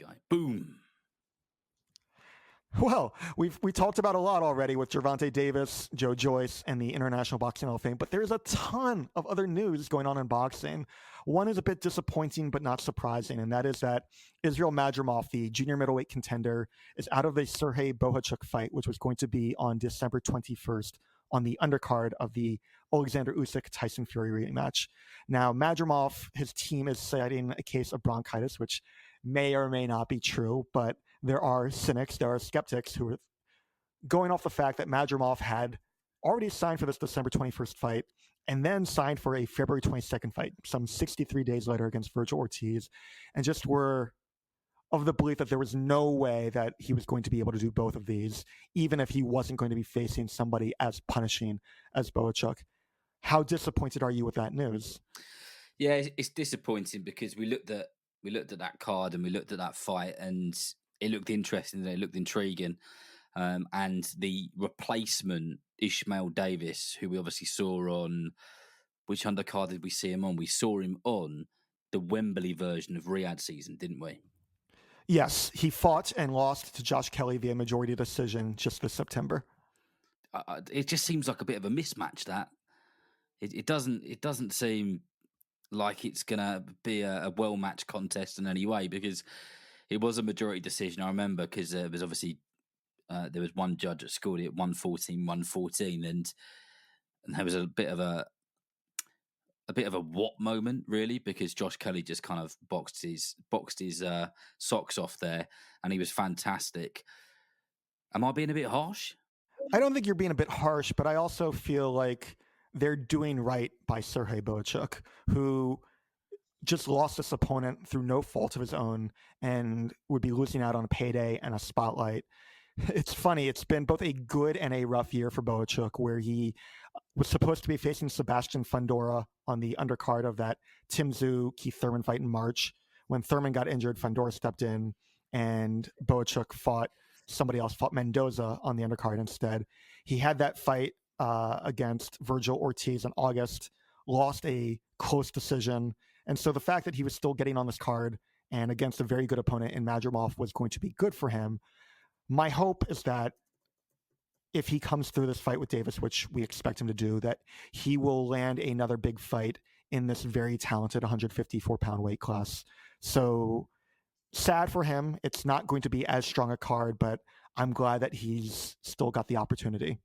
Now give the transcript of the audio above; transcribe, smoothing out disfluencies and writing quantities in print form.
guy. Boom. Well, we talked about a lot already with Gervonta Davis, Joe Joyce, and the International Boxing Hall of Fame, but there's a ton of other news going on in boxing. One is a bit disappointing, but not surprising, and that is that Israil Madrimov, the junior middleweight contender, is out of the Serhii Bohachuk fight, which was going to be on December 21st on the undercard of the Alexander Usyk-Tyson Fury rematch. Now, Madrimov, his team is citing a case of bronchitis, which may or may not be true, but there are cynics, there are skeptics who are going off the fact that Madrimov had already signed for this December 21st fight and then signed for a February 22nd fight, some 63 days later against Virgil Ortiz, and just were of the belief that there was no way that he was going to be able to do both of these, even if he wasn't going to be facing somebody as punishing as Bohachuk. How disappointed are you with that news? Yeah, it's disappointing because we looked at that card and we looked at that fight and it looked interesting, it looked intriguing. And the replacement, Ishmael Davis, who we obviously saw on, which undercard did we see him on? We saw him on the Wembley version of Riyadh season, didn't we? Yes, he fought and lost to Josh Kelly via majority decision just this September. It just seems like a bit of a mismatch. That it doesn't seem like it's gonna be a well matched contest in any way because it was a majority decision. I remember because it was obviously there was one judge that scored it 114, and there was a bit of a what moment really because Josh Kelly just kind of boxed his socks off there, and he was fantastic. Am I being a bit harsh? I don't think you're being a bit harsh, but I also feel like they're doing right by Serhii Bohachuk, who just lost this opponent through no fault of his own and would be losing out on a payday and a spotlight. It's funny. It's been both a good and a rough year for Bohachuk, where he was supposed to be facing Sebastian Fundora on the undercard of that Tim Tszyu Keith Thurman fight in March. When Thurman got injured, Fundora stepped in and Bohachuk fought Mendoza on the undercard instead. He had that fight against Virgil Ortiz in August, lost a close decision. And so the fact that he was still getting on this card and against a very good opponent in Madrimov was going to be good for him. My hope is that if he comes through this fight with Davis, which we expect him to do, that he will land another big fight in this very talented 154-pound weight class. So sad for him. It's not going to be as strong a card, but I'm glad that he's still got the opportunity.